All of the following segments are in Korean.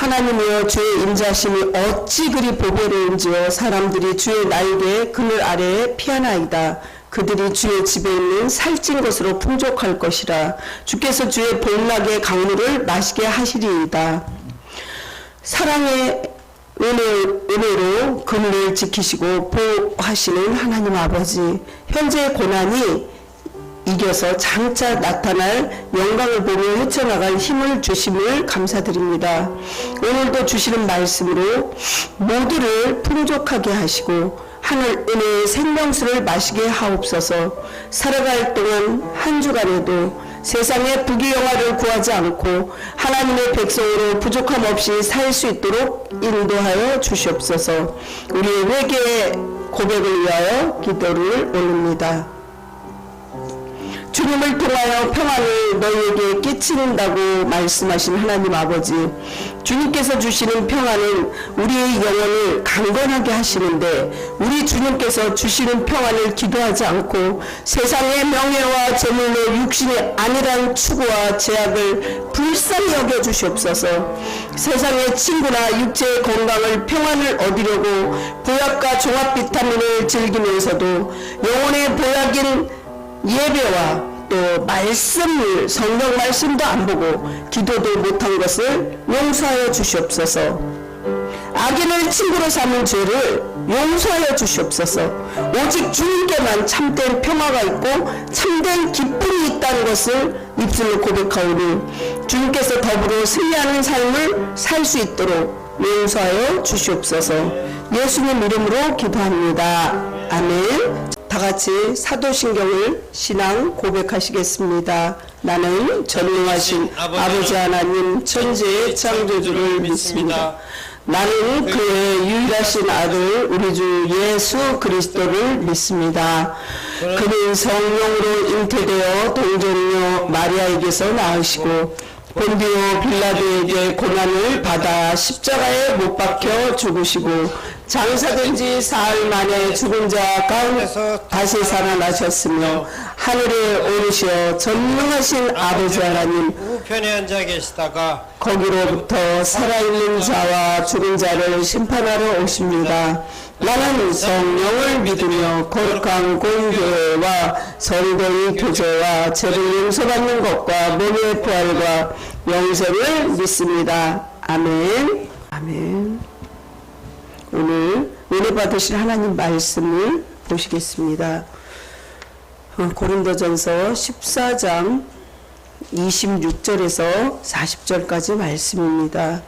하나님이여 주의 인자심이 어찌 그리 보배로운지요. 사람들이 주의 날개 그늘 아래에 피하나이다. 그들이 주의 집에 있는 살찐 것으로 풍족할 것이라. 주께서 주의 복락의 강물을 마시게 하시리이다. 사랑의 은혜로 그물을 지키시고 보호하시는 하나님 아버지, 현재의 고난이 이겨서 장차 나타날 영광을 보며 헤쳐나갈 힘을 주심을 감사드립니다. 오늘도 주시는 말씀으로 모두를 풍족하게 하시고 하늘 은혜의 생명수를 마시게 하옵소서. 살아갈 동안 한 주간에도 세상의 부귀영화를 구하지 않고 하나님의 백성으로 부족함 없이 살 수 있도록 인도하여 주시옵소서. 우리의 회개의 고백을 위하여 기도를 올립니다. 주님을 통하여 평안을 너희에게 끼친다고 말씀하신 하나님 아버지, 주님께서 주시는 평안은 우리의 영혼을 강건하게 하시는데 우리 주님께서 주시는 평안을 기도하지 않고 세상의 명예와 재물로 육신이 아니란 추구와 제약을 불쌍히 여겨 주시옵소서. 세상의 친구나 육체의 건강을 평안을 얻으려고 보약과 종합 비타민을 즐기면서도 영혼의 보약인 예배와 또 말씀을 성경 말씀도 안 보고 기도도 못한 것을 용서하여 주시옵소서. 악인을 친구로 삼은 죄를 용서하여 주시옵소서. 오직 주님께만 참된 평화가 있고 참된 기쁨이 있다는 것을 입술로 고백하오니 주님께서 더불어 승리하는 삶을 살 수 있도록 용서하여 주시옵소서. 예수님 이름으로 기도합니다. 아멘. 다같이 사도신경을 신앙 고백하시겠습니다. 나는 전능하신 아버지 하나님 천지의 창조주를 믿습니다. 나는 그의 유일하신 아들 우리 주 예수 그리스도를 믿습니다. 그는 성령으로 잉태되어 동정녀 마리아에게서 낳으시고 본디오 빌라도에게 고난을 받아 십자가에 못 박혀 죽으시고 장사된 지 사흘 만에 죽은 자 가운데서 다시 살아나셨으며 하늘에 오르시어 전능하신 아버지 하나님 우편에 앉아 계시다가 거기로부터 살아있는 자와 죽은 자를 심판하러 오십니다. 나는 성령을 믿으며 거룩한 공교회와 성도의 교제와 죄를 용서받는 것과 몸의 부활과 영생을 믿습니다. 아멘. 아멘. 오늘 은혜 받으실 하나님 말씀을 보시겠습니다. 고린도전서 14장 26절에서 40절까지 말씀입니다.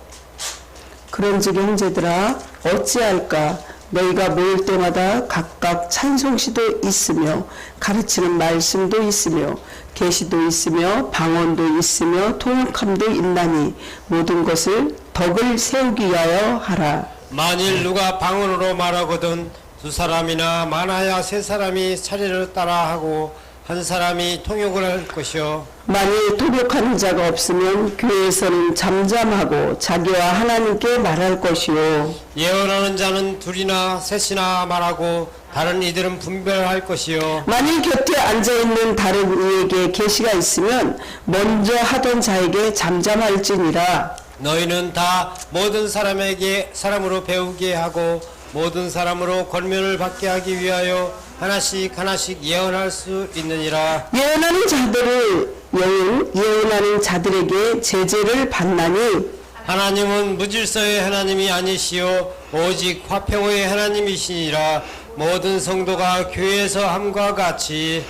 그런즉 형제들아 어찌할까? 너희가 모일 때마다 각각 찬송시도 있으며 가르치는 말씀도 있으며 계시도 있으며 방언도 있으며 통역함도 있나니 모든 것을 덕을 세우기 위하여 하라. 만일 누가 방언으로 말하거든 두 사람이나 많아야 세 사람이 차례를 따라하고 한 사람이 통역을 할 것이요 만일 통역하는 자가 없으면 교회에서는 잠잠하고 자기와 하나님께 말할 것이요 예언하는 자는 둘이나 셋이나 말하고 다른 이들은 분별할 것이요 만일 곁에 앉아있는 다른 이에게 계시가 있으면 먼저 하던 자에게 잠잠할지니라. 너희는 다 모든 사람으로 배우게 하고 모든 사람으로 권면을 받게 하기 위하여 하나씩 예언할 수 있느니라. 예언하는 자들에게 제재를 받나니 하나님은 무질서의 하나님이 아니시오 오직 화평의 하나님이시니라. 모든 성도가 교회에서 함과 같이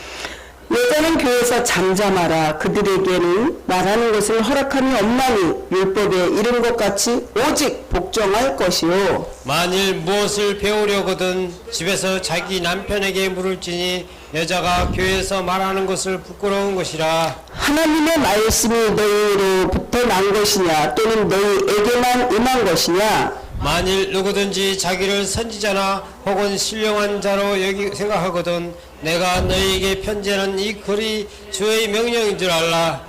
여자는 교회에서 잠잠하라. 그들에게는 말하는 것을 허락함이 없나니 율법에 이른 것 같이 오직 복종할 것이요 만일 무엇을 배우려거든 집에서 자기 남편에게 물을지니 여자가 교회에서 말하는 것을 부끄러운 것이라. 하나님의 말씀이 너희로부터 난 것이냐 또는 너희에게만 임한 것이냐. 만일 누구든지 자기를 선지자나 혹은 신령한 자로 생각하거든 내가 너희에게 편지하는 이 글이 주의 명령인 줄 알라.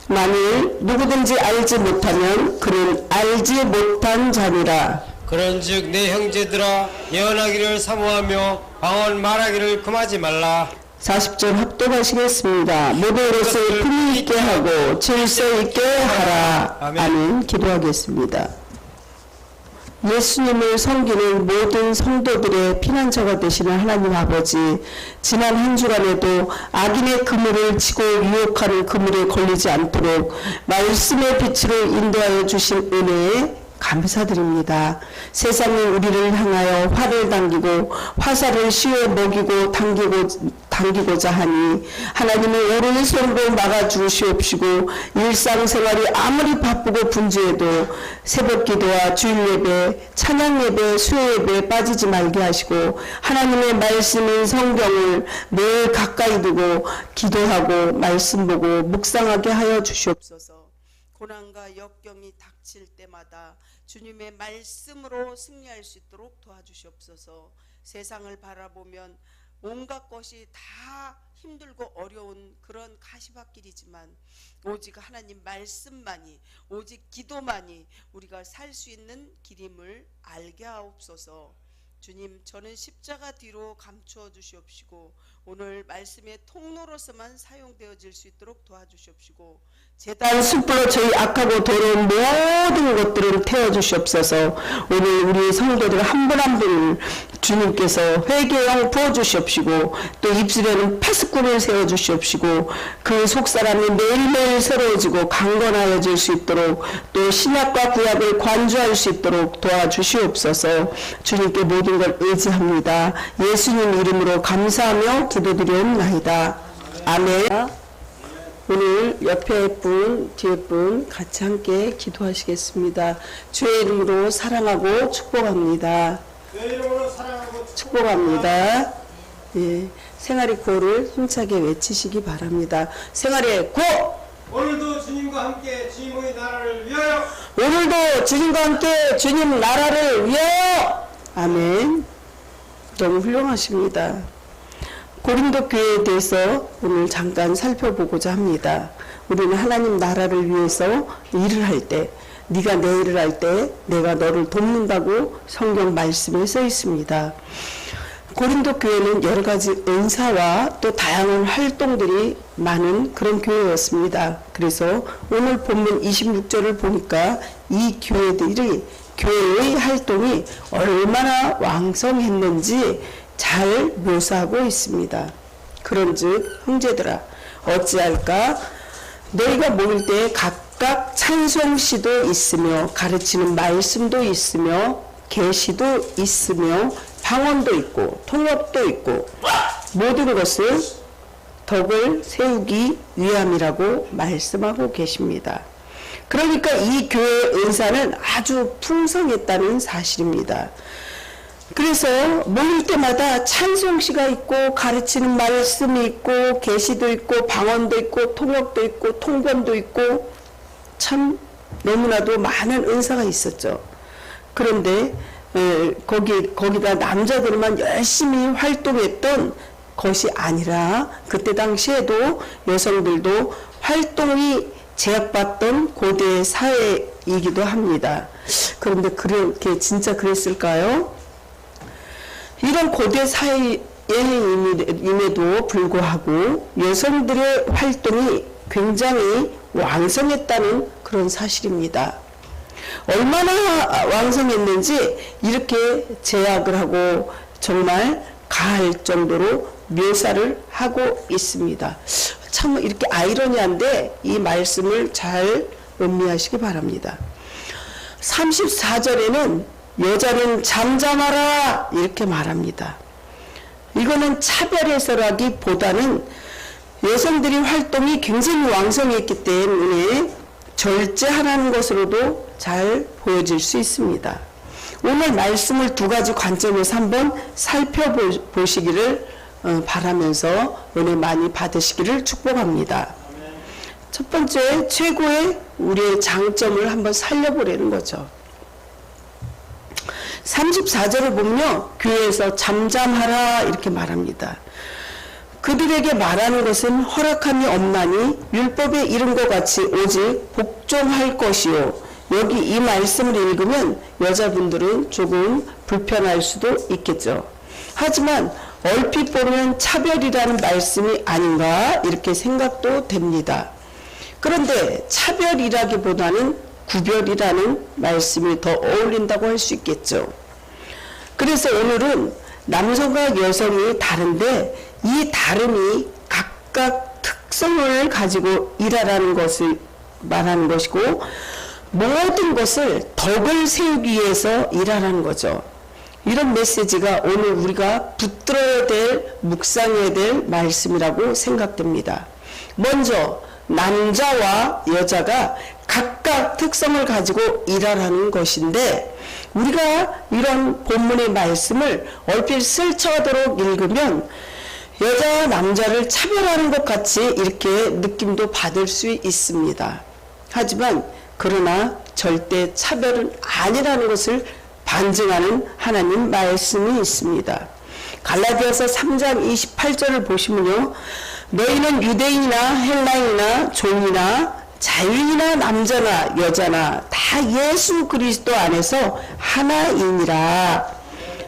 만일 누구든지 알지 못하면 그는 알지 못한 자니라. 그런즉 내 형제들아 예언하기를 사모하며 방언 말하기를 금하지 말라. 40절 합독하시겠습니다. 모두로서 품위 있게 하고 질서 있게 하라. 아멘. 기도하겠습니다. 예수님을 섬기는 모든 성도들의 피난처가 되시는 하나님 아버지, 지난 한 주간에도 악인의 그물을 치고 유혹하는 그물에 걸리지 않도록 말씀의 빛으로 인도하여 주신 은혜에 감사드립니다. 세상이 우리를 향하여 활을 당기고 화살을 씌워 먹이고 당기고자 하니 하나님의 오른손으로 막아주시옵시고 일상생활이 아무리 바쁘고 분주해도 새벽기도와 주일예배, 찬양예배, 수요예배에 빠지지 말게 하시고 하나님의 말씀인 성경을 늘 가까이 두고 기도하고 말씀 보고 묵상하게 하여 주시옵소서. 고난과 역경이 닥칠 때마다 주님의 말씀으로 승리할 수 있도록 도와주시옵소서. 세상을 바라보면 온갖 것이 다 힘들고 어려운 그런 가시밭길이지만 오직 하나님 말씀만이, 오직 기도만이 우리가 살 수 있는 길임을 알게 하옵소서. 주님, 저는 십자가 뒤로 감추어 주시옵시고 오늘 말씀의 통로로서만 사용되어질 수 있도록 도와주시옵시고 제단 숯불로 저희 악하고 더러운 모든 것들을 태워주시옵소서. 오늘 우리 성도들 한 분 한 분을 주님께서 회개영 부어주시옵시고 또 입술에는 파수꾼을 세워주시옵시고 그 속사람이 매일매일 새로워지고 강건하여질 수 있도록 또 신약과 구약을 관주할 수 있도록 도와주시옵소서. 주님께 모든 걸 의지합니다. 예수님 이름으로 감사하며 기도드리옵나이다. 아멘. 오늘 옆에 분, 뒤에 분 같이 함께 기도하시겠습니다. 주의 이름으로 사랑하고 축복합니다. 주의 이름으로 사랑하고 축복합니다. 예, 생활의 고를 힘차게 외치시기 바랍니다. 생활의 고! 오늘도 주님과 함께 주님의 나라를 위하여. 오늘도 주님과 함께 주님 나라를 위하여! 아멘. 너무 훌륭하십니다. 고린도 교회에 대해서 오늘 잠깐 살펴보고자 합니다. 우리는 하나님 나라를 위해서 일을 할 때, 네가 내 일을 할 때 내가 너를 돕는다고 성경 말씀에 써 있습니다. 고린도 교회는 여러 가지 은사와 또 다양한 활동들이 많은 그런 교회였습니다. 그래서 오늘 본문 26절을 보니까 이 교회들이 교회의 활동이 얼마나 왕성했는지 잘 묘사하고 있습니다. 그런즉 형제들아 어찌할까? 너희가 모일 때 각각 찬송시도 있으며 가르치는 말씀도 있으며 계시도 있으며 방언도 있고 통역도 있고 모든 것을 덕을 세우기 위함이라고 말씀하고 계십니다. 그러니까 이 교회의 은사는 아주 풍성했다는 사실입니다. 그래서 모일 때마다 찬송시가 있고 가르치는 말씀이 있고 계시도 있고 방언도 있고 통역도 있고 통변도 있고 참 너무나도 많은 은사가 있었죠. 그런데 거기다 남자들만 열심히 활동했던 것이 아니라 그때 당시에도 여성들도 활동이 제약받던 고대 사회이기도 합니다. 그런데 그렇게 진짜 그랬을까요? 이런 고대 사회임에도 불구하고 여성들의 활동이 굉장히 왕성했다는 그런 사실입니다. 얼마나 왕성했는지 이렇게 제약을 하고 정말 가할 정도로 묘사를 하고 있습니다. 참 이렇게 아이러니한데 이 말씀을 잘 음미하시기 바랍니다. 34절에는 여자는 잠잠하라 이렇게 말합니다. 이거는 차별해서라기보다는 여성들이 활동이 굉장히 왕성했기 때문에 절제하라는 것으로도 잘 보여질 수 있습니다. 오늘 말씀을 두 가지 관점에서 한번 살펴보시기를 바라면서 은혜 많이 받으시기를 축복합니다. 첫 번째, 최고의 우리의 장점을 한번 살려보려는 거죠. 34절을 보면요, 교회에서 잠잠하라 이렇게 말합니다. 그들에게 말하는 것은 허락함이 없나니 율법에 이른 것 같이 오직 복종할 것이요. 여기 이 말씀을 읽으면 여자분들은 조금 불편할 수도 있겠죠. 하지만 얼핏 보면 차별이라는 말씀이 아닌가 이렇게 생각도 됩니다. 그런데 차별이라기보다는 구별이라는 말씀이 더 어울린다고 할 수 있겠죠. 그래서 오늘은 남성과 여성이 다른데 이 다름이 각각 특성을 가지고 일하라는 것을 말하는 것이고 모든 것을 덕을 세우기 위해서 일하라는 거죠. 이런 메시지가 오늘 우리가 붙들어야 될, 묵상해야 될 말씀이라고 생각됩니다. 먼저 남자와 여자가 각각 특성을 가지고 일하라는 것인데 우리가 이런 본문의 말씀을 얼핏 스쳐가도록 읽으면 여자와 남자를 차별하는 것 같이 이렇게 느낌도 받을 수 있습니다. 하지만 그러나 절대 차별은 아니라는 것을 반증하는 하나님 말씀이 있습니다. 갈라디아서 3장 28절을 보시면요. 너희는 유대인이나 헬라인이나 종이나 자유인이나 남자나 여자나 다 예수 그리스도 안에서 하나이니라.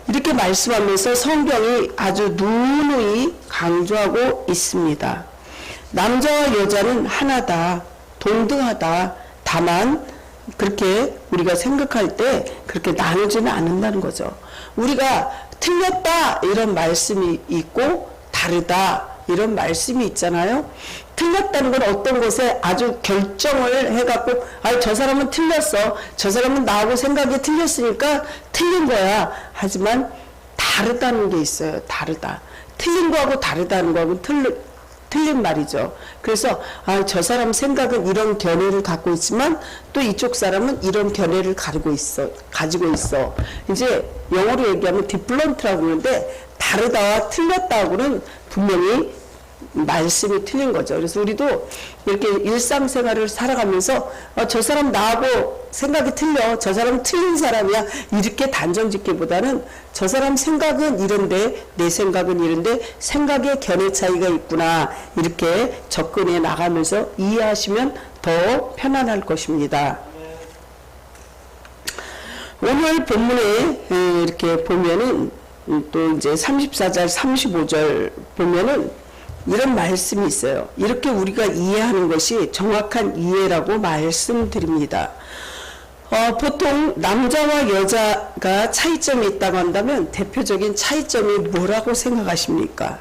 이렇게 말씀하면서 성경이 아주 누누이 강조하고 있습니다. 남자와 여자는 하나다, 동등하다. 다만 그렇게 우리가 생각할 때 그렇게 나누지는 않는다는 거죠. 우리가 틀렸다 이런 말씀이 있고 다르다 이런 말씀이 있잖아요. 틀렸다는 건 어떤 것에 아주 결정을 해갖고 저 사람은 틀렸어. 저 사람은 나하고 생각이 틀렸으니까 틀린 거야. 하지만 다르다는 게 있어요. 다르다. 틀린 거하고 다르다는 거하고 틀린 말이죠. 그래서 저 사람 생각은 이런 견해를 갖고 있지만 또 이쪽 사람은 이런 견해를 가지고 있어. 이제 영어로 얘기하면 디플런트라고 하는데 다르다와 틀렸다고는 분명히 말씀이 틀린 거죠. 그래서 우리도 이렇게 일상생활을 살아가면서 저 사람 나하고 생각이 틀려. 저 사람은 틀린 사람이야. 이렇게 단정짓기보다는 저 사람 생각은 이런데 내 생각은 이런데 생각의 견해 차이가 있구나. 이렇게 접근해 나가면서 이해하시면 더 편안할 것입니다. 오늘 본문에 이렇게 보면은 또 이제 34절 35절 보면은 이런 말씀이 있어요. 이렇게 우리가 이해하는 것이 정확한 이해라고 말씀드립니다. 보통 남자와 여자가 차이점이 있다고 한다면 대표적인 차이점이 뭐라고 생각하십니까?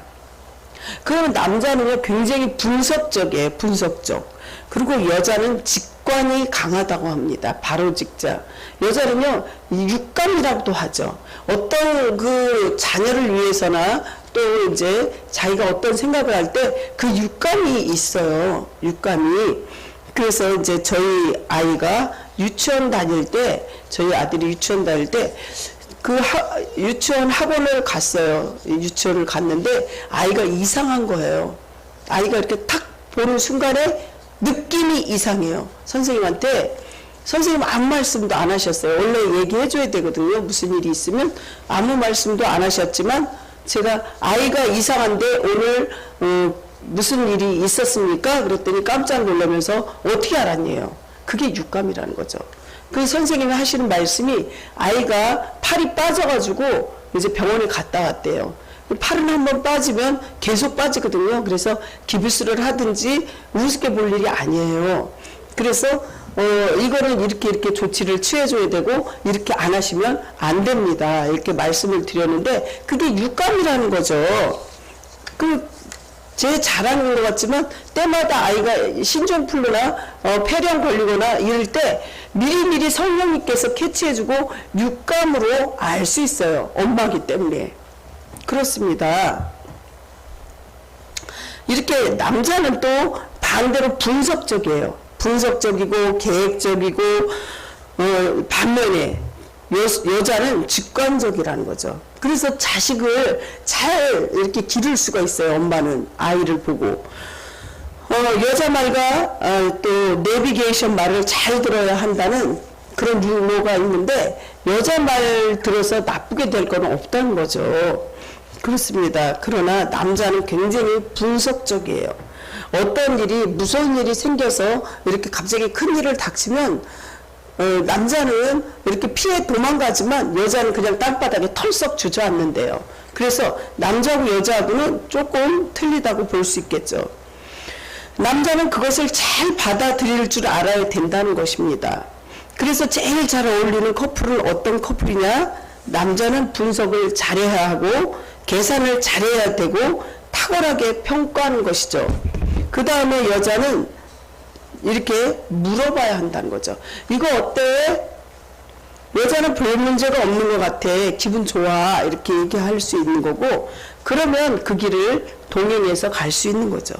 그러면 남자는요 굉장히 분석적이에요. 분석적. 그리고 여자는 직관이 강하다고 합니다. 바로 직자. 여자는요 육감이라고도 하죠. 어떤 그 자녀를 위해서나 또 이제 자기가 어떤 생각을 할 때 그 육감이 있어요. 육감이. 그래서 이제 저희 아이가 유치원 다닐 때, 저희 아들이 유치원 다닐 때 그 유치원 학원을 갔어요. 유치원을 갔는데 아이가 이상한 거예요. 아이가 이렇게 탁 보는 순간에 느낌이 이상해요. 선생님한테 선생님 아무 말씀도 안 하셨어요. 원래 얘기해 줘야 되거든요. 무슨 일이 있으면 아무 말씀도 안 하셨지만 제가 아이가 이상한데 오늘 무슨 일이 있었습니까? 그랬더니 깜짝 놀라면서 어떻게 알았냐요. 그게 육감이라는 거죠. 그 선생님이 하시는 말씀이 아이가 팔이 빠져가지고 이제 병원에 갔다 왔대요. 팔은 한번 빠지면 계속 빠지거든요. 그래서 기부스를 하든지 우습게 볼 일이 아니에요. 그래서 이거는 이렇게 조치를 취해줘야 되고 이렇게 안 하시면 안 됩니다. 이렇게 말씀을 드렸는데 그게 육감이라는 거죠. 제 자랑인 것 같지만 때마다 아이가 신종플루나 폐렴 걸리거나 이럴 때 미리미리 성령님께서 캐치해주고 육감으로 알 수 있어요. 엄마기 때문에. 그렇습니다. 이렇게 남자는 또 반대로 분석적이에요. 분석적이고 계획적이고 반면에 여자는 직관적이라는 거죠. 그래서 자식을 잘 이렇게 기를 수가 있어요. 엄마는 아이를 보고 여자 말과 또 내비게이션 말을 잘 들어야 한다는 그런 유머가 있는데 여자 말 들어서 나쁘게 될 건 없다는 거죠. 그렇습니다. 그러나 남자는 굉장히 분석적이에요. 어떤 일이 무서운 일이 생겨서 이렇게 갑자기 큰 일을 닥치면 남자는 이렇게 피해 도망가지만 여자는 그냥 땅바닥에 털썩 주저앉는데요. 그래서 남자하고 여자하고는 조금 틀리다고 볼 수 있겠죠. 남자는 그것을 잘 받아들일 줄 알아야 된다는 것입니다. 그래서 제일 잘 어울리는 커플은 어떤 커플이냐? 남자는 분석을 잘해야 하고 계산을 잘해야 되고 탁월하게 평가하는 것이죠. 그 다음에 여자는 이렇게 물어봐야 한다는 거죠. 이거 어때? 여자는 별 문제가 없는 것 같아. 기분 좋아. 이렇게 얘기할 수 있는 거고, 그러면 그 길을 동행해서 갈 수 있는 거죠.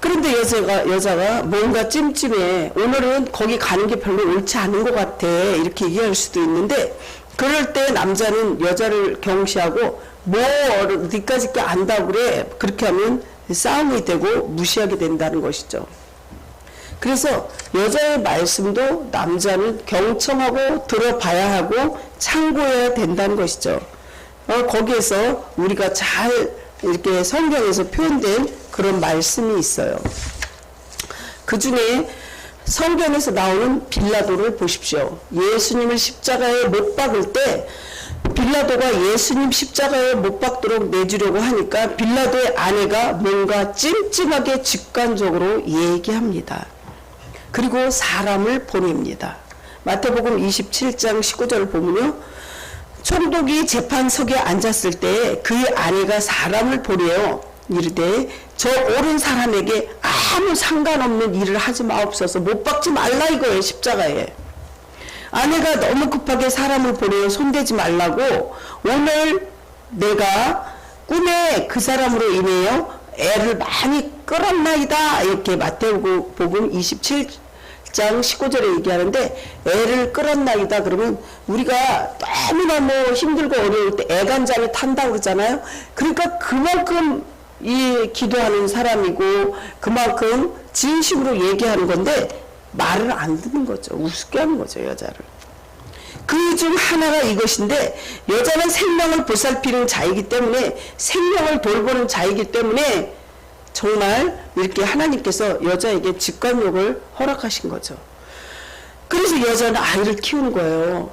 그런데 여자가 뭔가 찜찜해. 오늘은 거기 가는 게 별로 옳지 않은 것 같아. 이렇게 얘기할 수도 있는데, 그럴 때 남자는 여자를 경시하고, 뭐 어디까지 게 안다고 그래. 그렇게 하면 싸움이 되고 무시하게 된다는 것이죠. 그래서 여자의 말씀도 남자는 경청하고 들어봐야 하고 참고해야 된다는 것이죠. 거기에서 우리가 잘 이렇게 성경에서 표현된 그런 말씀이 있어요. 그 중에 성경에서 나오는 빌라도를 보십시오. 예수님을 십자가에 못 박을 때 빌라도가 예수님 십자가에 못 박도록 내주려고 하니까 빌라도의 아내가 뭔가 찜찜하게 직관적으로 얘기합니다. 그리고 사람을 보냅니다. 마태복음 27장 19절을 보면요. 총독이 재판석에 앉았을 때 그의 아내가 사람을 보내어 이르되 저 옳은 사람에게 아무 상관없는 일을 하지 마옵소서. 못 박지 말라 이거예요. 십자가에. 아내가 너무 급하게 사람을 보내어 손대지 말라고 오늘 내가 꿈에 그 사람으로 인하여 애를 많이 끌었나이다. 이렇게 마태복음 27장 19절에 얘기하는데 애를 끌었나이다. 그러면 우리가 너무너무 힘들고 어려울 때 애간장에 탄다고 그러잖아요. 그러니까 그만큼 이 기도하는 사람이고 그만큼 진심으로 얘기하는 건데 말을 안 듣는 거죠. 우습게 하는 거죠. 여자를. 그 중 하나가 이것인데 여자는 생명을 보살피는 자이기 때문에 생명을 돌보는 자이기 때문에 정말 이렇게 하나님께서 여자에게 직관력을 허락하신 거죠. 그래서 여자는 아이를 키우는 거예요.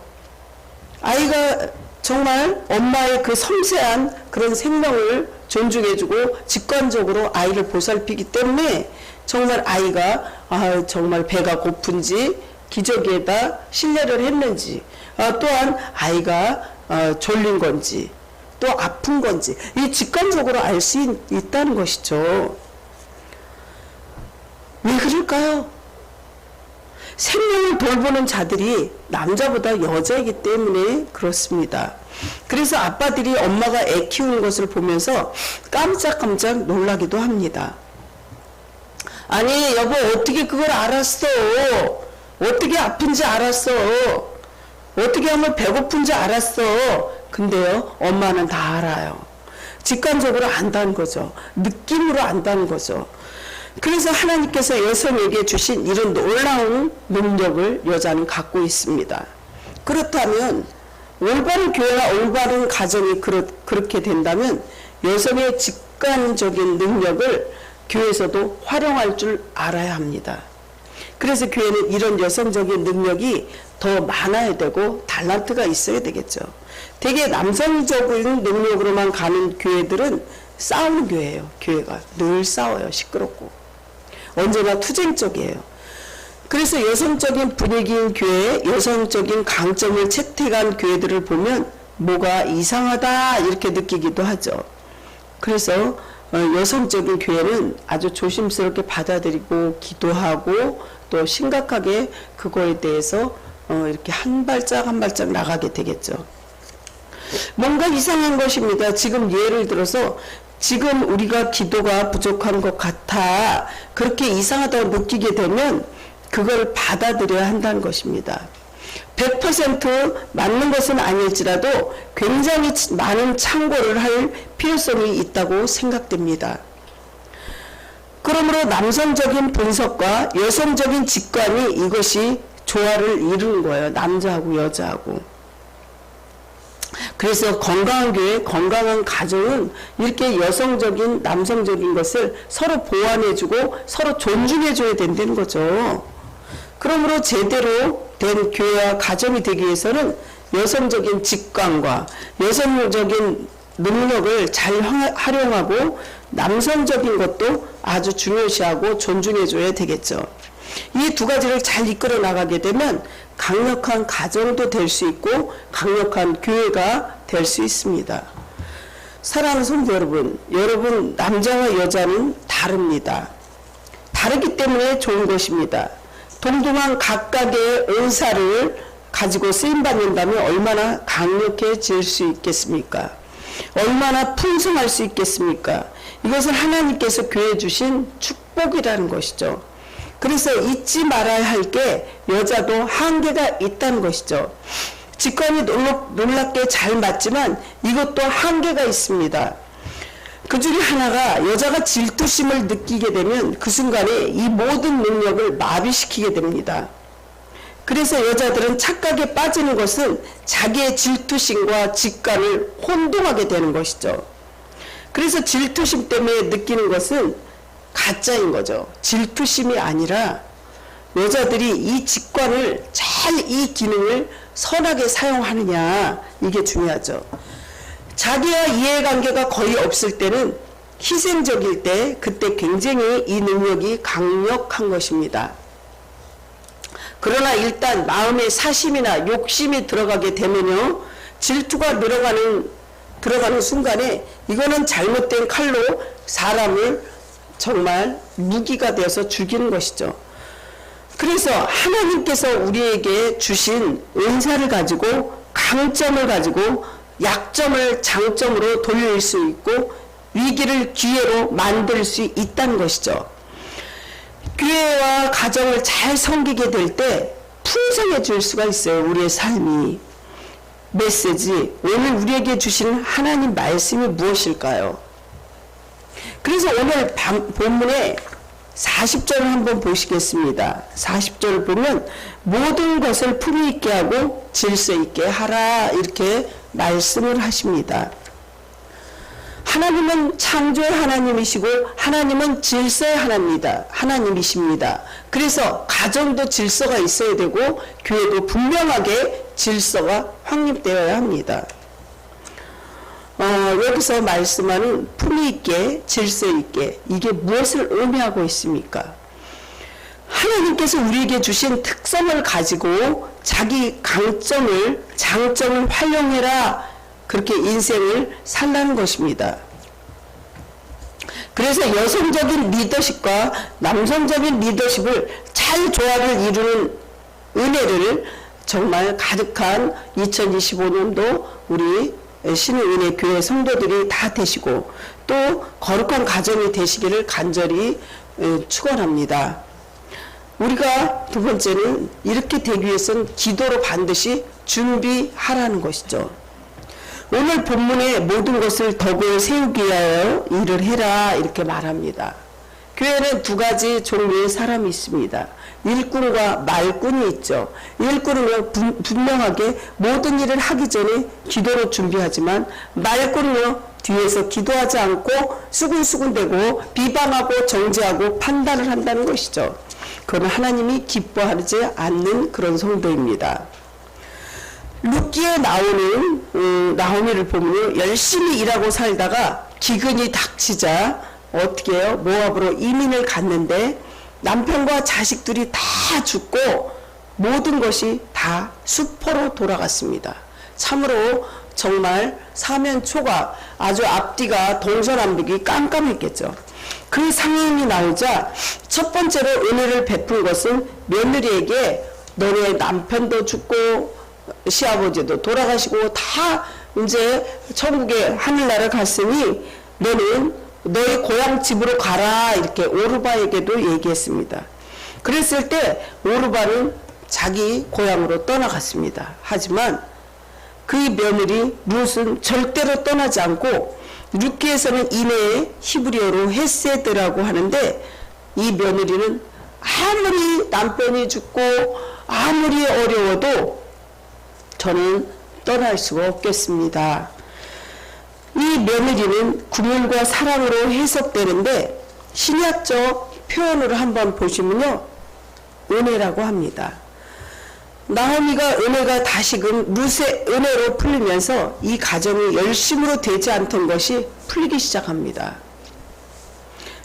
아이가 정말 엄마의 그 섬세한 그런 생명을 존중해주고 직관적으로 아이를 보살피기 때문에 정말 아이가 정말 배가 고픈지 기저귀에다 실례를 했는지 또한 아이가 졸린 건지 또 아픈 건지 이 직관적으로 알 수 있다는 것이죠. 왜 그럴까요? 생명을 돌보는 자들이 남자보다 여자이기 때문에 그렇습니다. 그래서 아빠들이 엄마가 애 키우는 것을 보면서 깜짝깜짝 놀라기도 합니다. 아니 여보 어떻게 그걸 알았어? 어떻게 아픈지 알았어? 어떻게 하면 배고픈지 알았어? 근데요 엄마는 다 알아요. 직관적으로 안다는 거죠. 느낌으로 안다는 거죠. 그래서 하나님께서 여성에게 주신 이런 놀라운 능력을 여자는 갖고 있습니다. 그렇다면 올바른 교회와 올바른 가정이 그렇게 된다면 여성의 직관적인 능력을 교회에서도 활용할 줄 알아야 합니다. 그래서 교회는 이런 여성적인 능력이 더 많아야 되고 달란트가 있어야 되겠죠. 되게 남성적인 능력으로만 가는 교회들은 싸우는 교회예요. 교회가 늘 싸워요. 시끄럽고 언제나 투쟁적이에요. 그래서 여성적인 분위기인 교회, 여성적인 강점을 채택한 교회들을 보면 뭐가 이상하다 이렇게 느끼기도 하죠. 그래서 여성적인 교회는 아주 조심스럽게 받아들이고 기도하고 또 심각하게 그거에 대해서 이렇게 한 발짝 한 발짝 나가게 되겠죠. 뭔가 이상한 것입니다. 지금 예를 들어서 지금 우리가 기도가 부족한 것 같아 그렇게 이상하다고 느끼게 되면 그걸 받아들여야 한다는 것입니다. 100% 맞는 것은 아닐지라도 굉장히 많은 참고를 할 필요성이 있다고 생각됩니다. 그러므로 남성적인 분석과 여성적인 직관이 이것이 조화를 이루는 거예요. 남자하고 여자하고. 그래서 건강한 교회, 건강한 가정은 이렇게 여성적인, 남성적인 것을 서로 보완해주고 서로 존중해줘야 된다는 거죠. 그러므로 제대로 된 교회와 가정이 되기 위해서는 여성적인 직관과 여성적인 능력을 잘 활용하고 남성적인 것도 아주 중요시하고 존중해줘야 되겠죠. 이 두 가지를 잘 이끌어 나가게 되면 강력한 가정도 될 수 있고 강력한 교회가 될 수 있습니다. 사랑하는 성도 여러분, 남자와 여자는 다릅니다. 다르기 때문에 좋은 것입니다. 동등한 각각의 은사를 가지고 쓰임받는다면 얼마나 강력해질 수 있겠습니까? 얼마나 풍성할 수 있겠습니까? 이것은 하나님께서 교회에 주신 축복이라는 것이죠. 그래서 잊지 말아야 할 게 여자도 한계가 있다는 것이죠. 직관이 놀랍게 잘 맞지만 이것도 한계가 있습니다. 그 중에 하나가 여자가 질투심을 느끼게 되면 그 순간에 이 모든 능력을 마비시키게 됩니다. 그래서 여자들은 착각에 빠지는 것은 자기의 질투심과 직관을 혼동하게 되는 것이죠. 그래서 질투심 때문에 느끼는 것은 가짜인 거죠. 질투심이 아니라 여자들이 이 직관을 잘 이 기능을 선하게 사용하느냐, 이게 중요하죠. 자기와 이해관계가 거의 없을 때는 희생적일 때 그때 굉장히 이 능력이 강력한 것입니다. 그러나 일단 마음에 사심이나 욕심이 들어가게 되면요, 질투가 들어가는 순간에 이거는 잘못된 칼로 사람을 정말 무기가 되어서 죽이는 것이죠. 그래서 하나님께서 우리에게 주신 은사를 가지고 강점을 가지고 약점을 장점으로 돌릴 수 있고 위기를 기회로 만들 수 있다는 것이죠. 교회와 가정을 잘 섬기게 될 때 풍성해질 수가 있어요. 우리의 삶이. 메시지, 오늘 우리에게 주신 하나님 말씀이 무엇일까요? 그래서 오늘 본문에 40절을 한번 보시겠습니다. 40절을 보면 모든 것을 품위 있게 하고 질서 있게 하라, 이렇게 말씀을 하십니다. 하나님은 창조의 하나님이시고 하나님은 질서의 하나님이십니다. 그래서 가정도 질서가 있어야 되고 교회도 분명하게 질서가 확립되어야 합니다. 여기서 말씀하는 품위 있게 질서 있게, 이게 무엇을 의미하고 있습니까? 하나님께서 우리에게 주신 특성을 가지고 자기 장점을 활용해라, 그렇게 인생을 살라는 것입니다. 그래서 여성적인 리더십과 남성적인 리더십을 잘 조화를 이루는 은혜를 정말 가득한 2025년도 우리 신의 은혜 교회 성도들이 다 되시고 또 거룩한 가정이 되시기를 간절히 축원합니다. 우리가 두 번째는 이렇게 되기 위해서는 기도로 반드시 준비하라는 것이죠. 오늘 본문의 모든 것을 덕을 세우기 위하여 일을 해라, 이렇게 말합니다. 교회는 두 가지 종류의 사람이 있습니다. 일꾼과 말꾼이 있죠. 일꾼은 분명하게 모든 일을 하기 전에 기도로 준비하지만 말꾼은 뒤에서 기도하지 않고 수군수군대고 비방하고 정죄하고 판단을 한다는 것이죠. 그건 하나님이 기뻐하지 않는 그런 성도입니다. 룻기에 나오는 나오미를 보면 열심히 일하고 살다가 기근이 닥치자 어떻게 해요? 모압으로 이민을 갔는데 남편과 자식들이 다 죽고 모든 것이 다 수포로 돌아갔습니다. 참으로 정말 사면초가 아주 앞뒤가 동서남북이 깜깜했겠죠. 그 상황이 나오자 첫 번째로 은혜를 베푼 것은 며느리에게 너네 남편도 죽고 시아버지도 돌아가시고 다 이제 천국에 하늘나라 갔으니 너는 너희 고향 집으로 가라, 이렇게 오르바에게도 얘기했습니다. 그랬을 때 오르바는 자기 고향으로 떠나갔습니다. 하지만 그 며느리 룻은 절대로 떠나지 않고 룻기에서는 이내에 히브리어로 헤세드라고 하는데 이 며느리는 아무리 남편이 죽고 아무리 어려워도 저는 떠날 수가 없겠습니다. 이 며느리는 구물과 사랑으로 해석되는데 신약적 표현으로 한번 보시면요, 은혜라고 합니다. 나오미가 은혜가 다시금 룻의 은혜로 풀리면서 이 가정이 열심으로 되지 않던 것이 풀리기 시작합니다.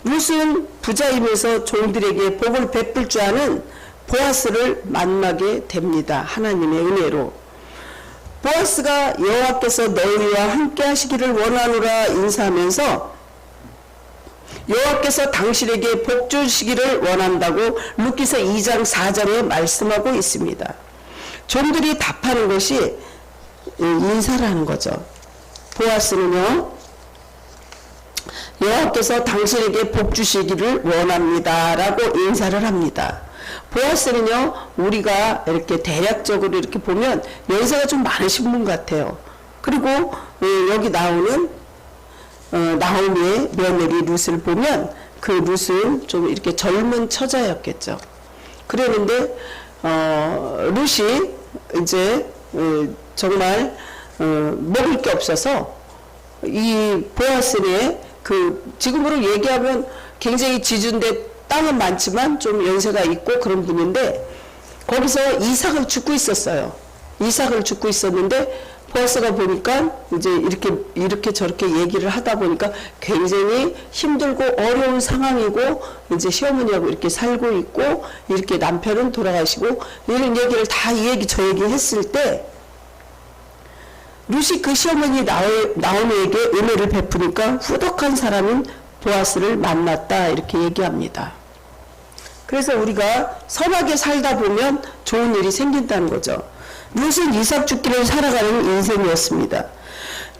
룻은 부자이면서 종들에게 복을 베풀 줄 아는 보아스를 만나게 됩니다. 하나님의 은혜로. 보아스가 여호와께서 너희와 함께 하시기를 원하노라 인사하면서 여호와께서 당신에게 복 주시기를 원한다고 룻기서 2장 4절에 말씀하고 있습니다. 종들이 답하는 것이 인사를 하는 거죠. 보아스는요, 여호와께서 당신에게 복 주시기를 원합니다 라고 인사를 합니다. 보아스는요, 우리가 이렇게 대략적으로 이렇게 보면 연세가 좀 많으신 분 같아요. 그리고 여기 나오는 나오미의 며느리 룻을 보면 그 룻은 좀 이렇게 젊은 처자였겠죠. 그랬는데 룻이 이제 정말 먹을 게 없어서 이 보아스의 그 지금으로 얘기하면 굉장히 지주인데 땅은 많지만 좀 연세가 있고 그런 분인데 거기서 이삭을 죽고 있었어요. 이삭을 죽고 있었는데 보아스가 보니까 이제 이렇게 저렇게 얘기를 하다 보니까 굉장히 힘들고 어려운 상황이고 이제 시어머니하고 이렇게 살고 있고 이렇게 남편은 돌아가시고 이런 얘기를 다 이 얘기 저 얘기 했을 때 룻이 그 시어머니 나오미에게 은혜를 베푸니까 후덕한 사람인 보아스를 만났다 이렇게 얘기합니다. 그래서 우리가 선하게 살다 보면 좋은 일이 생긴다는 거죠. 룻은 이삭 죽기를 살아가는 인생이었습니다.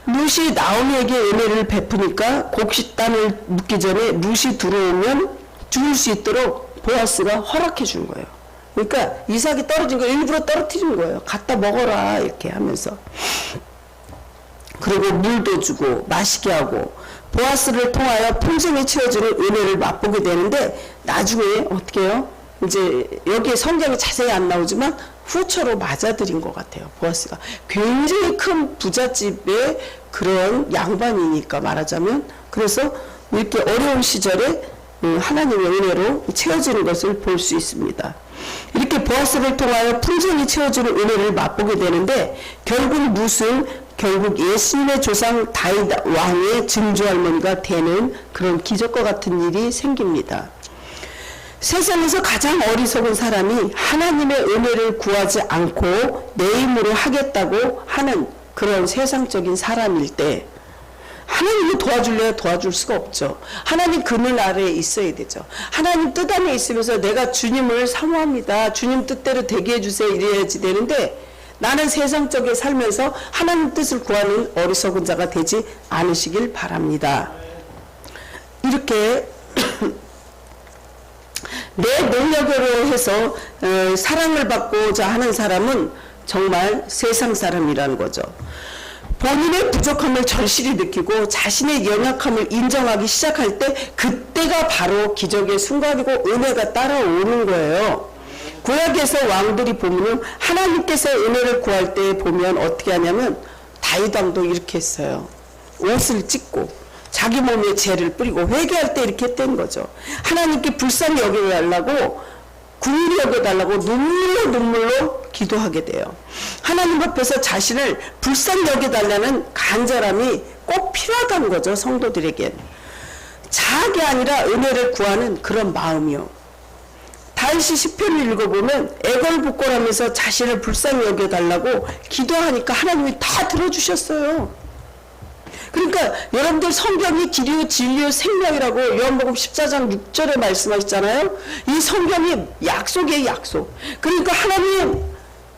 룻이 나오미에게 은혜를 베푸니까 곡식단을 묻기 전에 룻이 들어오면 죽을 수 있도록 보아스가 허락해 준 거예요. 그러니까 이삭이 떨어진 거 일부러 떨어뜨린 거예요. 갖다 먹어라 이렇게 하면서. 그리고 물도 주고 마시게 하고 보아스를 통하여 풍성히 채워주는 은혜를 맛보게 되는데 나중에 어떻게 해요? 이제 여기에 성경이 자세히 안 나오지만 후처로 맞아들인 것 같아요. 보아스가 굉장히 큰 부잣집의 그런 양반이니까 말하자면 그래서 이렇게 어려운 시절에 하나님의 은혜로 채워지는 것을 볼 수 있습니다. 이렇게 보아스를 통하여 풍성히 채워주는 은혜를 맛보게 되는데 결국 예수님의 조상 다윗 왕의 증조할머니가 되는 그런 기적과 같은 일이 생깁니다. 세상에서 가장 어리석은 사람이 하나님의 은혜를 구하지 않고 내 힘으로 하겠다고 하는 그런 세상적인 사람일 때 하나님이 도와줄래야 도와줄 수가 없죠. 하나님 그늘 아래에 있어야 되죠. 하나님 뜻 안에 있으면서 내가 주님을 사모합니다. 주님 뜻대로 되게 해주세요. 이래야지 되는데 나는 세상적에 살면서 하나님 뜻을 구하는 어리석은 자가 되지 않으시길 바랍니다. 이렇게 내 능력으로 해서 사랑을 받고자 하는 사람은 정말 세상 사람이라는 거죠. 본인의 부족함을 절실히 느끼고 자신의 연약함을 인정하기 시작할 때 그때가 바로 기적의 순간이고 은혜가 따라오는 거예요. 구약에서 왕들이 보면 하나님께서 은혜를 구할 때 보면 어떻게 하냐면 다윗 왕도 이렇게 했어요. 옷을 찢고 자기 몸에 죄를 뿌리고 회개할 때 이렇게 했던 거죠. 하나님께 불쌍히 여겨달라고 긍휼히 여겨달라고 눈물로 기도하게 돼요. 하나님 앞에서 자신을 불쌍히 여겨달라는 간절함이 꼭 필요하다는 거죠. 성도들에겐. 자학이 아니라 은혜를 구하는 그런 마음이요. 다윗이 시편을 읽어보면 애걸복걸하면서 자신을 불쌍히 여겨달라고 기도하니까 하나님이 다 들어주셨어요. 그러니까 여러분들 성경이 길이요 진리요 생명이라고 요한복음 14장 6절에 말씀하셨잖아요. 이 성경이 약속이에요. 약속. 그러니까 하나님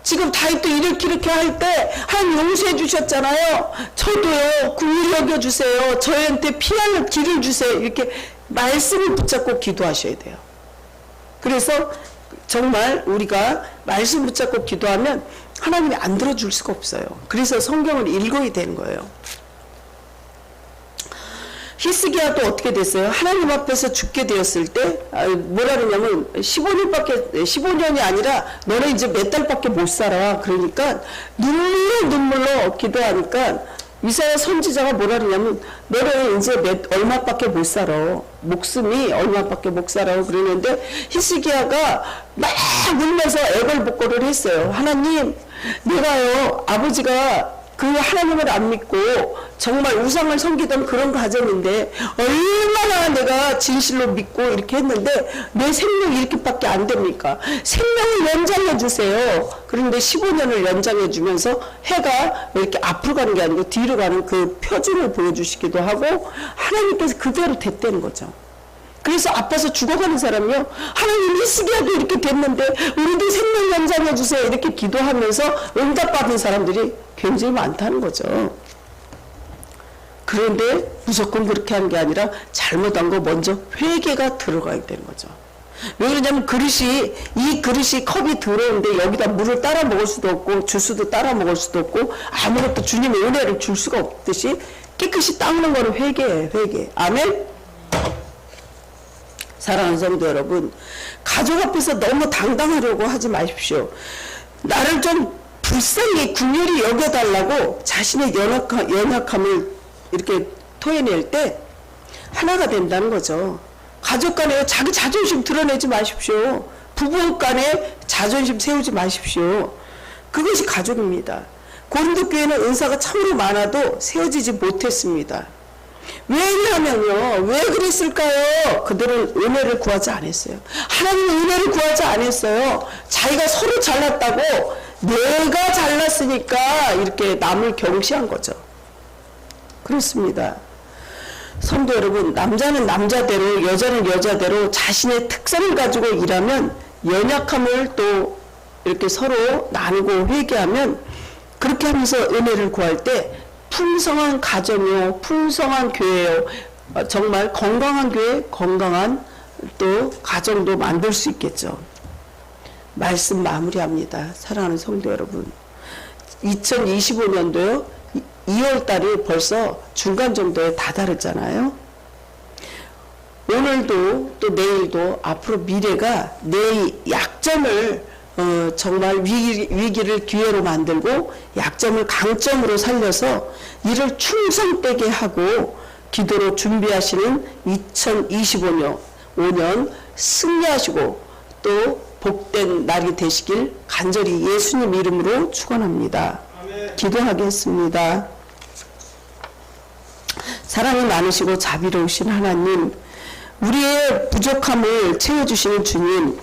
지금 다윗도 이렇게 할 때 하나님 용서해 주셨잖아요. 저도요 긍휼히 여겨주세요. 저희한테 피할 길을 주세요. 이렇게 말씀을 붙잡고 기도하셔야 돼요. 그래서 정말 우리가 말씀 붙잡고 기도하면 하나님이 안 들어줄 수가 없어요. 그래서 성경을 읽어야 되는 거예요. 히스기야도 어떻게 됐어요? 하나님 앞에서 죽게 되었을 때 뭐라 그러냐면 15년이 아니라 너네 이제 몇 달밖에 못 살아. 그러니까 눈물로 기도하니까 이사야 선지자가 뭐라 그러냐면 너네 이제 얼마밖에 못 살아. 목숨이 얼마밖에 못 살아. 그러는데 히스기야가 막 울면서 애걸복걸을 했어요. 하나님 내가요 아버지가 그 하나님을 안 믿고 정말 우상을 섬기던 그런 가정인데 얼마나 내가 진실로 믿고 이렇게 했는데 내 생명이 이렇게밖에 안 됩니까? 생명을 연장해 주세요. 그런데 15년을 연장해 주면서 해가 이렇게 앞으로 가는 게 아니고 뒤로 가는 그 표준을 보여주시기도 하고 하나님께서 그대로 됐다는 거죠. 그래서 아파서 죽어가는 사람이요. 하나님 이 시기에도 이렇게 됐는데 우리도 생명 연장해 주세요. 이렇게 기도하면서 응답받은 사람들이 굉장히 많다는 거죠. 그런데 무조건 그렇게 하는 게 아니라 잘못한 거 먼저 회개가 들어가야 되는 거죠. 왜 그러냐면 이 그릇이 컵이 들어오는데 여기다 물을 따라 먹을 수도 없고 주스도 따라 먹을 수도 없고 아무것도 주님의 은혜를 줄 수가 없듯이 깨끗이 닦는 거는 회개예요. 회개. 아멘. 사랑하는 성도 여러분, 가족 앞에서 너무 당당하려고 하지 마십시오. 나를 좀 불쌍히 궁휼히 여겨달라고 자신의 연약함을 이렇게 토해낼 때 하나가 된다는 거죠. 가족 간에 자기 자존심 드러내지 마십시오. 부부 간에 자존심 세우지 마십시오. 그것이 가족입니다. 고린도 교회는 은사가 참으로 많아도 세워지지 못했습니다. 왜냐면요. 왜 그랬을까요? 그들은 은혜를 구하지 않았어요. 하나님은 은혜를 구하지 않았어요. 자기가 서로 잘났다고 내가 잘났으니까 이렇게 남을 경시한 거죠. 그렇습니다. 성도 여러분, 남자는 남자대로 여자는 여자대로 자신의 특성을 가지고 일하면 연약함을 또 이렇게 서로 나누고 회개하면 그렇게 하면서 은혜를 구할 때 풍성한 가정이요, 풍성한 교회요, 정말 건강한 교회, 건강한 또 가정도 만들 수 있겠죠. 말씀 마무리합니다. 사랑하는 성도 여러분, 2025년도요 2월 달이 벌써 중간 정도에 다다르잖아요. 오늘도 또 내일도 앞으로 미래가 내 약점을 정말 위기를 기회로 만들고 약점을 강점으로 살려서 이를 충성되게 하고 기도로 준비하시는 2025년 승리하시고 또 복된 날이 되시길 간절히 예수님 이름으로 축원합니다. 기도하겠습니다. 사랑이 많으시고 자비로우신 하나님, 우리의 부족함을 채워주시는 주님,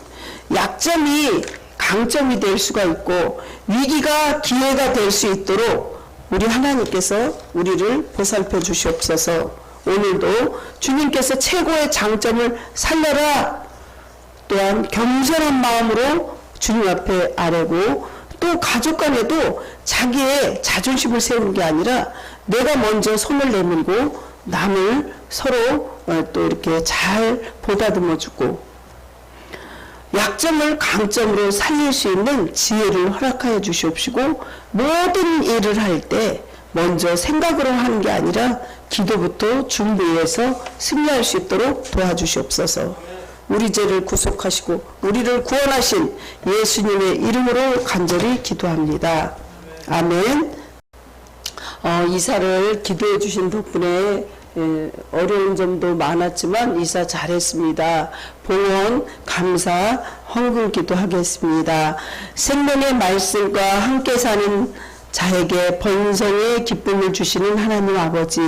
약점이 강점이 될 수가 있고 위기가 기회가 될 수 있도록 우리 하나님께서 우리를 보살펴 주시옵소서. 오늘도 주님께서 최고의 장점을 살려라, 또한 겸손한 마음으로 주님 앞에 아뢰고 또 가족 간에도 자기의 자존심을 세우는 게 아니라 내가 먼저 손을 내밀고 남을 서로 또 이렇게 잘 보다듬어 주고 약점을 강점으로 살릴 수 있는 지혜를 허락하여 주시옵시고 모든 일을 할 때 먼저 생각으로 하는 게 아니라 기도부터 준비해서 승리할 수 있도록 도와주시옵소서. 우리 죄를 구속하시고 우리를 구원하신 예수님의 이름으로 간절히 기도합니다. 아멘. 이사를 기도해 주신 덕분에 어려운 점도 많았지만 이사 잘했습니다. 봉헌, 감사, 헌금 기도하겠습니다. 생명의 말씀과 함께 사는 자에게 번성의 기쁨을 주시는 하나님 아버지,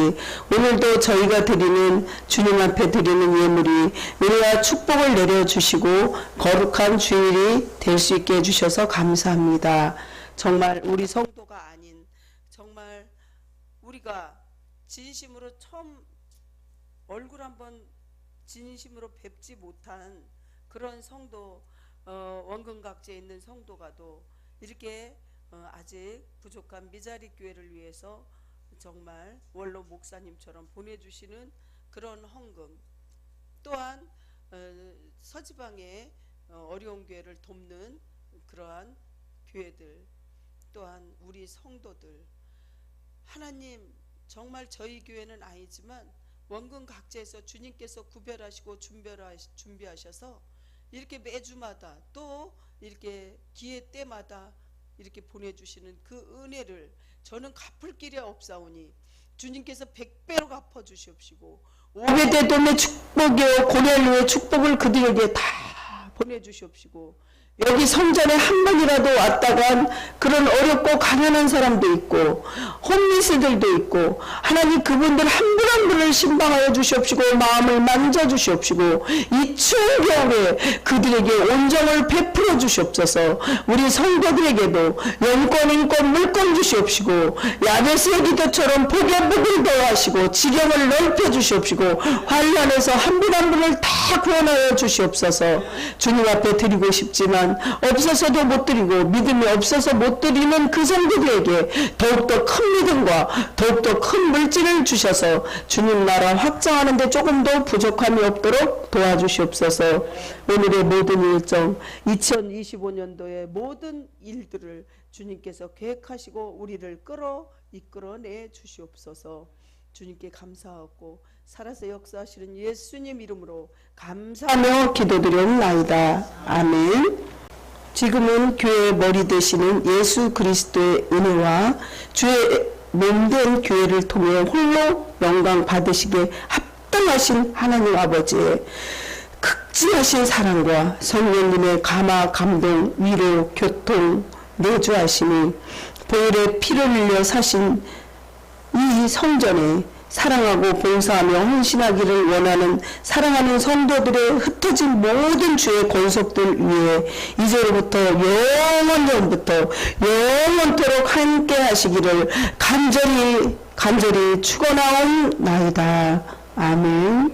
오늘도 저희가 드리는 주님 앞에 드리는 예물이 은혜와 축복을 내려주시고 거룩한 주일이 될 수 있게 해주셔서 감사합니다. 정말 우리 성도가 아닌 정말 우리가 진심으로 처음 얼굴 한번 진심으로 뵙지 못한 그런 성도, 원근각지에 있는 성도가도 이렇게 아직 부족한 미자리 교회를 위해서 정말 원로 목사님처럼 보내주시는 그런 헌금, 또한 서지방의 어려운 교회를 돕는 그러한 교회들, 또한 우리 성도들, 하나님 정말 저희 교회는 아니지만 원근 각지에서 주님께서 구별하시고 준비하셔서 이렇게 매주마다 또 이렇게 기회 때마다 이렇게 보내주시는 그 은혜를 저는 갚을 길이 없사오니 주님께서 100배로 갚아주시옵시고 오베데돔의 축복이요 고넬료의 축복을 그들에게 다 보내주시옵시고 여기 성전에 한 번이라도 왔다간 그런 어렵고 가난한 사람도 있고 홈리스들도 있고 하나님 그분들 한 분 한 분을 신방하여 주시옵시고 마음을 만져 주시옵시고 이 추운 겨울에 그들에게 온정을 베풀어 주시옵소서. 우리 성도들에게도 영권 인권 물권 주시옵시고 야베스의 기도처럼 복의 복을 더하시고 지경을 넓혀 주시옵시고 환란에서 한 분 한 분을 다 구원하여 주시옵소서. 주님 앞에 드리고 싶지만 없어서도 못 드리고 믿음이 없어서 못 드리는 그 성도들에게 더욱더 큰 믿음과 더욱더 큰 물질을 주셔서 주님 나라 확장하는 데 조금 더 부족함이 없도록 도와주시옵소서. 오늘의 모든 일정 2025년도의 모든 일들을 주님께서 계획하시고 우리를 이끌어내 주시옵소서. 주님께 감사하고 살아서 역사하시는 예수님 이름으로 감사하며 기도드렸나이다. 아멘. 지금은 교회의 머리 되시는 예수 그리스도의 은혜와 주의 몸된 교회를 통해 홀로 영광 받으시기에 합당하신 하나님 아버지의 극진하신 사랑과 성령님의 감화 감동 위로 교통 내주하시니 보혈의 피를 흘려 사신 이 성전에 사랑하고 봉사하며 헌신하기를 원하는 사랑하는 성도들의 흩어진 모든 주의 권속들 위에 이제로부터 영원전부터 영원토록 함께 하시기를 간절히 축원하옵나이다. 아멘.